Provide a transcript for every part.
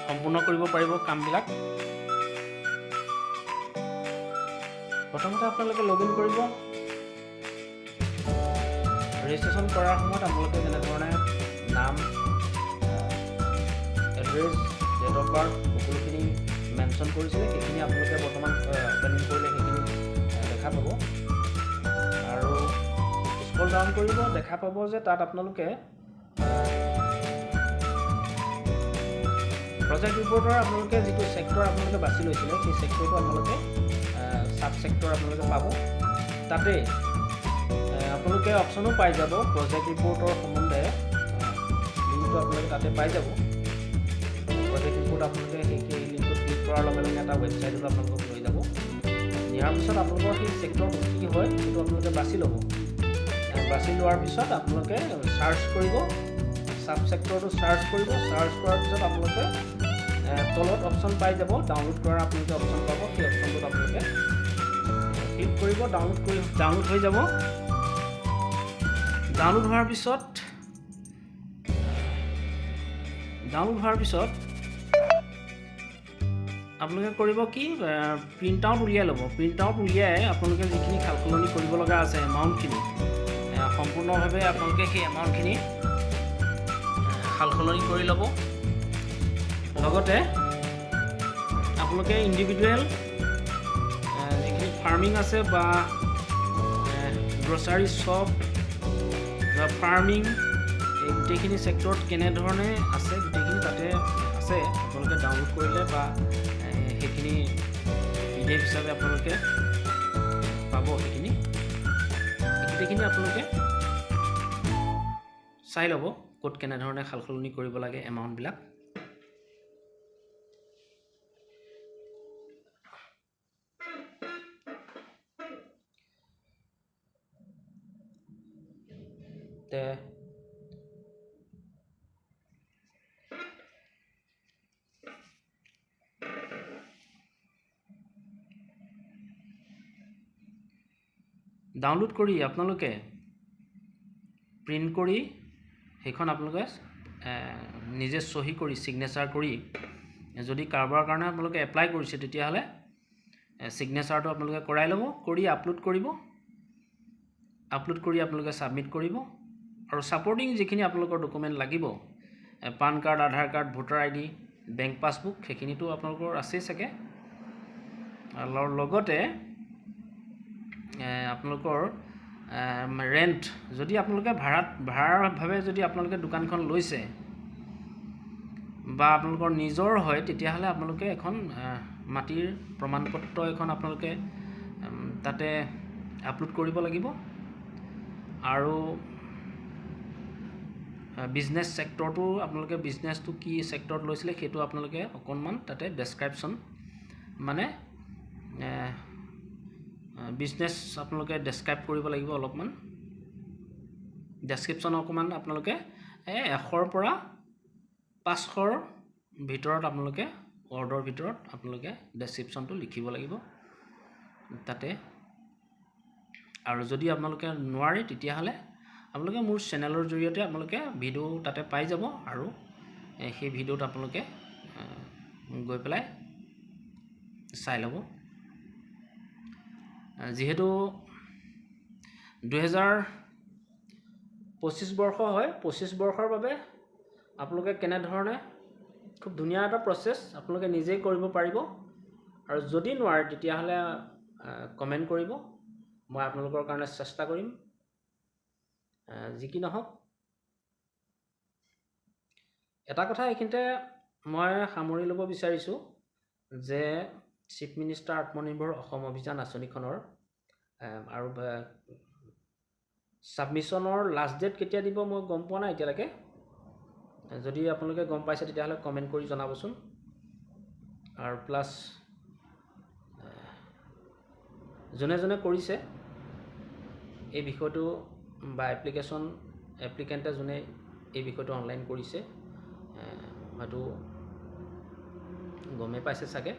সম্পূৰ্ণ কৰিব পাৰিব কামবিলাক। প্ৰথমতে আপোনালোকে লগইন কৰিব। ৰেজিষ্ট্ৰেশ্যন কৰাৰ সময়ত আপোনালোকে যেনেধৰণে নাম, এড্ৰেছ, ডেট অফ বাৰ্থ সকলোখিনি মেনশ্যন কৰিছিলে সেইখিনি আপোনালোকে বৰ্তমান অপেনিং কৰিলে সেইখিনি দেখা পাব। আৰু স্ক্ৰল ডাউন কৰিব, দেখা পাব যে তাত আপোনালোকে প্ৰজেক্ট ৰিপৰ্টৰ আপোনালোকে যিটো ছেক্টৰ আপোনালোকে বাছি লৈছিলে সেই ছেক্টৰটো আপোনালোকে সাব ছেক্টৰ আপোনালোকে পাব। তাতে আপোনালোকে অপশ্যনো পাই যাব প্ৰজেক্ট ৰিপৰ্টৰ সম্বন্ধে লিংকটো আপোনালোকে তাতে পাই যাব। প্ৰজেক্ট ৰিপৰ্ট আপোনালোকে সেই লিংকটো ক্লিক কৰাৰ লগে লগে এটা ৱেবছাইটত আপোনালোকক লৈ যাব। নিয়াৰ পিছত আপোনালোকৰ সেই ছেক্টৰটো কি হয় সেইটো আপোনালোকে বাছি ল'ব। বাছি লোৱাৰ পিছত আপোনালোকে চাৰ্চ কৰিব, সাব ছেক্টৰটো চাৰ্চ কৰিব। চাৰ্চ কৰাৰ পিছত আপোনালোকে তলত অপশ্যন পাই যাব, ডাউনলোড কৰাৰ আপোনালোকে অপশ্যন পাব। সেই অপশ্যনটোত আপোনালোকে ক্লিক কৰিব, ডাউনলোড হৈ যাব। ডাউনলোড হোৱাৰ পিছত আপোনালোকে কৰিব কি, প্ৰিণ্ট আউট উলিয়াই ল'ব। প্ৰিণ্ট আউট উলিয়াই আপোনালোকে যিখিনি সালসলনি কৰিব লগা আছে এমাউণ্টখিনি সম্পূৰ্ণভাৱে আপোনালোকে সেই এমাউণ্টখিনি সালসলনি কৰি ল'ব। লগতে আপোনালোকে ইণ্ডিভিজুৱেল যিখিনি ফাৰ্মিং আছে বা গ্ৰচাৰী শ্বপ বা ফাৰ্মিং এই গোটেইখিনি ছেক্টৰত কেনেধৰণে আছে গোটেইখিনি তাতে আছে। আপোনালোকে ডাউনলোড কৰিলে বা সেইখিনি PDF হিচাপে আপোনালোকে পাব। সেইখিনি গোটেইখিনি আপোনালোকে চাই ল'ব ক'ত কেনেধৰণে সালসলনি কৰিব লাগে এমাউণ্টবিলাক। ডাউনলোড কৰি আপোনালোকে প্ৰিণ্ট কৰি সেইখন আপোনালোকে নিজে চহী কৰি ছিগনেচাৰ কৰি, যদি কাৰোবাৰ কাৰণে আপোনালোকে এপ্লাই কৰিছে তেতিয়াহ'লে ছিগনেচাৰটো আপোনালোকে কৰাই ল'ব, কৰি আপলোড কৰিব। আপলোড কৰি আপোনালোকে ছাবমিট কৰিব। আৰু ছাপৰ্টিং যিখিনি আপোনালোকৰ ডকুমেণ্ট লাগিব, PAN card, Aadhaar card, voter ID, bank passbook, সেইখিনিতো আপোনালোকৰ আছেই চাগে। আৰু লগতে আপোনালোকৰ ৰেণ্ট, যদি আপোনালোকে ভাড়াভাৱে যদি আপোনালোকে দোকানখন লৈছে বা আপোনালোকৰ নিজৰ হয় তেতিয়াহ'লে আপোনালোকে এখন মাটিৰ প্ৰমাণপত্ৰ এখন আপোনালোকে তাতে আপলোড কৰিব লাগিব। আৰু বিজনেছ ছেক্টৰটো আপোনালোকে বিজনেছটো কি ছেক্টৰত লৈছিলে সেইটো আপোনালোকে অকণমান তাতে ডেছক্ৰিপশ্যন মানে বিজনেছ আপোনালোকে ডেছক্ৰাইব কৰিব লাগিব। অলপমান ডেছক্ৰিপশ্যন অকণমান আপোনালোকে 100ৰ পৰা 500ৰ ভিতৰত আপোনালোকে ৱৰ্ডৰ ভিতৰত আপোনালোকে ডেছক্ৰিপশ্যনটো লিখিব লাগিব তাতে। আৰু যদি আপোনালোকে নোৱাৰে তেতিয়াহ'লে আপোনালোকে মোৰ চেনেলৰ জৰিয়তে আপোনালোকে ভিডিঅ' তাতে পাই যাব। আৰু সেই ভিডিঅ'ত আপোনালোকে গৈ পেলাই চাই ল'ব। যিহেতু 2025 বৰ্ষ হয়, 25 বৰ্ষৰ বাবে আপোনালোকে কেনেধৰণে খুব ধুনীয়া এটা প্ৰচেছ আপোনালোকে নিজেই কৰিব পাৰিব। আৰু যদি নোৱাৰে তেতিয়াহ'লে কমেণ্ট কৰিব, মই আপোনালোকৰ কাৰণে চেষ্টা কৰিম। যি কি নহওক, এটা কথা এইখিনিতে মই সামৰি ল'ব বিচাৰিছোঁ যে চিফ মিনিষ্টাৰ আত্মনিৰ্ভৰ অসম অভিযান আঁচনিখনৰ আৰু ছাবমিছনৰ লাষ্ট ডেট কেতিয়া দিব মই গম পোৱা নাই এতিয়ালৈকে। যদি আপোনালোকে গম পাইছে তেতিয়াহ'লে কমেণ্ট কৰি জনাবচোন। আৰু প্লাছ যোনে যোনে কৰিছে এই বিষয়টো বা এপ্লিকেণ্টে যোনে এই বিষয়টো অনলাইন কৰিছে হয়তো গমেই পাইছে চাগে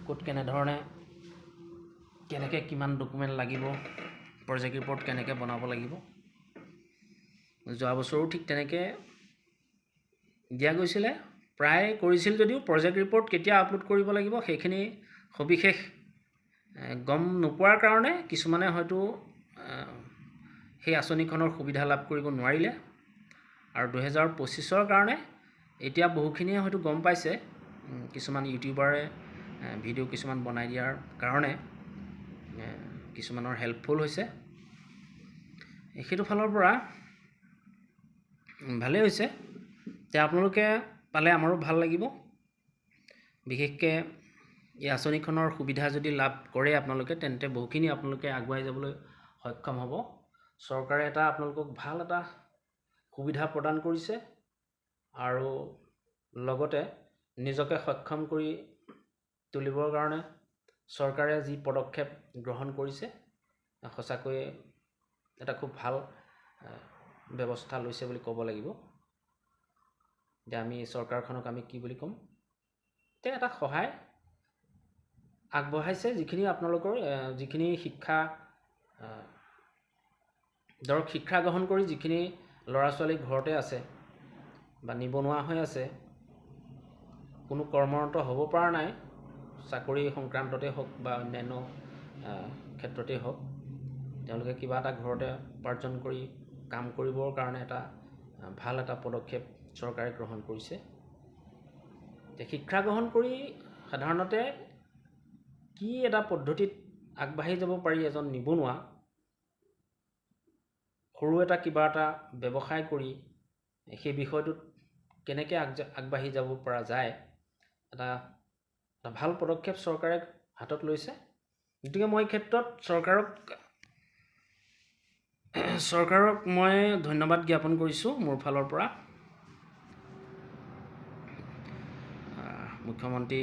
ক'ত কেনেধৰণে কেনেকৈ কিমান ডকুমেণ্ট লাগিব, প্ৰজেক্ট ৰিপৰ্ট কেনেকৈ বনাব লাগিব। যোৱা বছৰো ঠিক তেনেকৈ দিয়া গৈছিলে, প্ৰায় কৰিছিল যদিও প্ৰজেক্ট ৰিপৰ্ট কেতিয়া আপলোড কৰিব লাগিব সেইখিনি সবিশেষ গম নোপোৱাৰ কাৰণে কিছুমানে হয়তো সেই আঁচনিখনৰ সুবিধা লাভ কৰিব নোৱাৰিলে। আৰু 2025ৰ কাৰণে এতিয়া বহুখিনিয়ে হয়তো গম পাইছে, কিছুমান ইউটিউবাৰে ভিডিঅ' কিছুমান বনাই দিয়াৰ কাৰণে কিছুমানৰ হেল্পফুল হৈছে। সেইটো ফালৰ পৰা ভালেই হৈছে। এতিয়া আপোনালোকে পালে আমাৰো ভাল লাগিব। বিশেষকৈ এই আঁচনিখনৰ সুবিধা যদি লাভ কৰে আপোনালোকে, তেন্তে বহুখিনি আপোনালোকে আগুৱাই যাবলৈ সক্ষম হ'ব। চৰকাৰে এটা আপোনালোকক ভাল এটা সুবিধা প্ৰদান কৰিছে আৰু লগতে নিজকে সক্ষম কৰি তুলিবৰ কাৰণে চৰকাৰে যি পদক্ষেপ গ্ৰহণ কৰিছে সঁচাকৈ এটা খুব ভাল ব্যৱস্থা লৈছে বুলি ক'ব লাগিব। যে আমি চৰকাৰখনক আমি কি বুলি ক'ম, এটা সহায় আগবঢ়াইছে। যিখিনি আপোনালোকৰ যিখিনি শিক্ষা ধৰক শিক্ষা গ্ৰহণ কৰি যিখিনি ল'ৰা ছোৱালী ঘৰতে আছে বা নিবনুৱা হৈ আছে, কোনো কৰ্মৰত হ'ব পৰা নাই, চাকৰি সংক্ৰান্ততে হওক বা অন্যান্য ক্ষেত্ৰতেই হওক, তেওঁলোকে কিবা এটা ঘৰতে উপাৰ্জন কৰি কাম কৰিবৰ কাৰণে এটা ভাল এটা পদক্ষেপ চৰকাৰে গ্ৰহণ কৰিছে। শিক্ষা গ্ৰহণ কৰি সাধাৰণতে কি এটা পদ্ধতিত আগবাঢ়ি যাব পাৰি এজন নিবনুৱা, সৰু এটা কিবা এটা ব্যৱসায় কৰি সেই বিষয়টোত কেনেকৈ আগবাঢ়ি যাব পৰা যায়, এটা ভাল পদক্ষেপ চৰকাৰে হাতত লৈছে। গতিকে মই এই ক্ষেত্ৰত চৰকাৰক মই ধন্যবাদ জ্ঞাপন কৰিছোঁ মোৰ ফালৰ পৰা। মুখ্যমন্ত্ৰী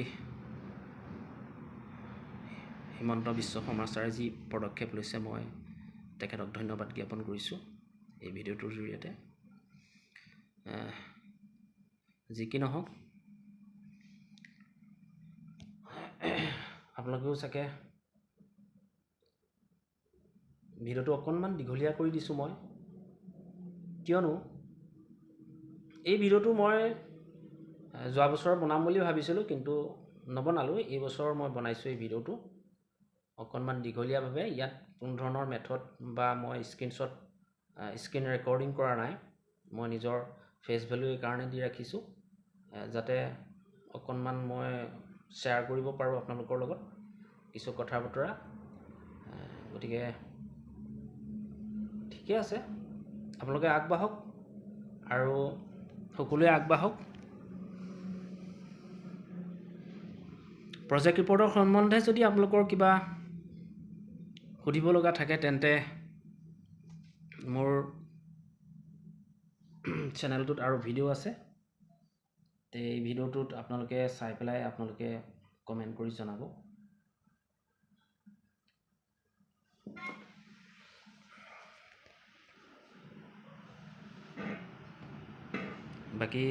হিমন্ত বিশ্ব শৰ্মা ছাৰে যি পদক্ষেপ লৈছে মই তেখেতক ধন্যবাদ জ্ঞাপন কৰিছোঁ এই ভিডিঅ'টোৰ জৰিয়তে। যি কি নহওক, আপোনালোকেও চাগে ভিডিঅ'টো অকণমান দীঘলীয়া কৰি দিছোঁ মই, কিয়নো এই ভিডিঅ'টো মই যোৱা বছৰ বনাম বুলি ভাবিছিলোঁ কিন্তু নবনালোঁ। এই বছৰ মই বনাইছোঁ এই ভিডিঅ'টো অকণমান দীঘলীয়াভাৱে। ইয়াত কোনো ধৰণৰ মেথড বা মই স্ক্ৰীন ৰেকৰ্ডিং কৰা নাই। মই নিজৰ ফেচ ভেলু এইকাৰণে দি ৰাখিছোঁ যাতে অকণমান মই শ্বেয়াৰ কৰিব পাৰোঁ আপোনালোকৰ লগত কিছু কথা বতৰা। গতিকে ঠিকে আছে, আপোনালোকে আগবাঢ়ক আৰু সকলোৱে আগবাঢ়ক। প্ৰজেক্ট ৰিপৰ্টৰ সম্বন্ধে যদি আপোনালোকৰ কিবা সুধিব লগা থাকে তেন্তে মোৰ চেনেলটোত আৰু ভিডিঅ' আছে, এই ভিডিঅ'টোত আপোনালোকে চাই পেলাই আপোনালোকে কমেণ্ট কৰি জনাব। বাকী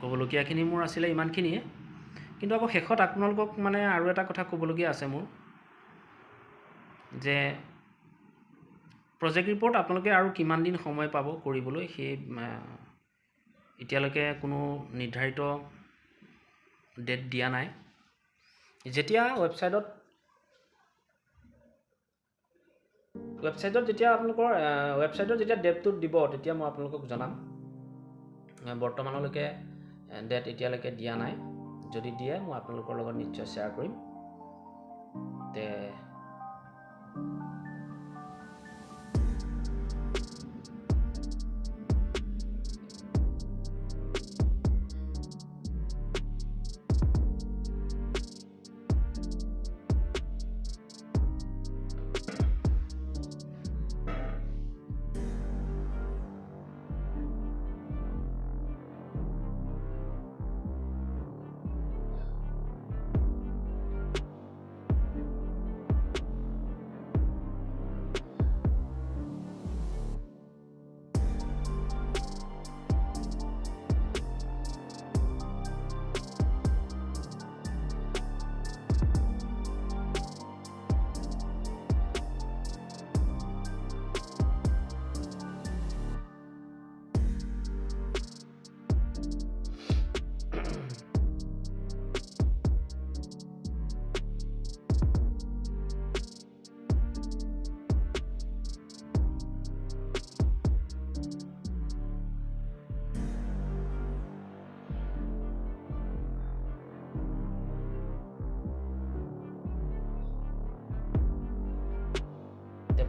ক'বলগীয়াখিনি মোৰ আছিলে ইমানখিনিয়ে, কিন্তু আকৌ শেষত আপোনালোকক মানে আৰু এটা কথা ক'বলগীয়া আছে মোৰ, যে প্ৰজেক্ট ৰিপৰ্ট আপোনালোকে আৰু কিমান দিন সময় পাব কৰিবলৈ, সেই এতিয়ালৈকে কোনো নিৰ্ধাৰিত ডেট দিয়া নাই। যেতিয়া ৱেবছাইটত যেতিয়া আপোনালোকৰ ৱেবছাইটত যেতিয়া ডেটটো দিব তেতিয়া মই আপোনালোকক জনাম। বৰ্তমানলৈকে ডেট এতিয়ালৈকে দিয়া নাই, যদি দিয়ে মই আপোনালোকৰ লগত নিশ্চয় শ্বেয়াৰ কৰিম।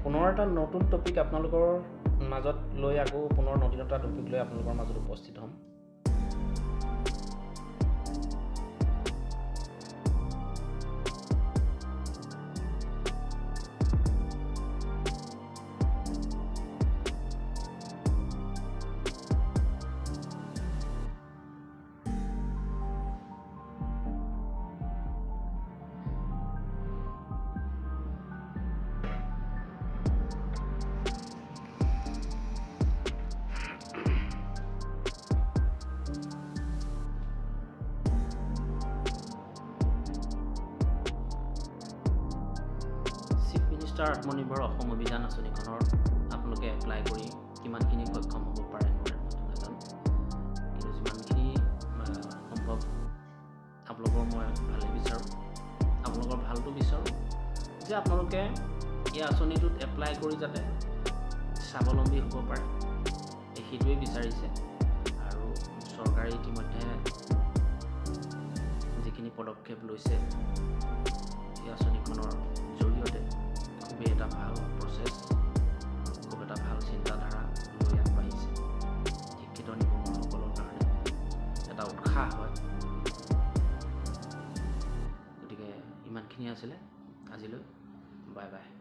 পুনৰ এটা নতুন টপিক আপোনালোকৰ মাজত লৈ আকৌ পুনৰ নতুন এটা টপিক লৈ আপোনালোকৰ মাজত উপস্থিত হ'ম। আত্মনিৰ্ভৰ অসম অভিযান আঁচনিখনৰ আপোনালোকে এপ্লাই কৰি কিমানখিনি সক্ষম হ'ব পাৰে নোৱাৰে মই নাজানো, কিন্তু যিমানখিনি সম্ভৱ আপোনালোকৰ মই ভালেই বিচাৰোঁ, আপোনালোকৰ ভালটো বিচাৰোঁ যে আপোনালোকে এই আঁচনিটোত এপ্লাই কৰি যাতে স্বাৱলম্বী হ'ব পাৰে, সেইটোৱেই বিচাৰিছে। আৰু চৰকাৰে ইতিমধ্যে যিখিনি পদক্ষেপ লৈছে এই আঁচনিখনৰ জৰিয়তে খুবেই এটা ভাল প্ৰচেছ, খুব এটা ভাল চিন্তাধাৰা লৈ আগবাঢ়িছে। শিক্ষিত নিবনুৱাসকলৰ কাৰণে এটা উৎসাহ হয়। গতিকে ইমানখিনি আছিলে আজিলৈ, বাই বাই।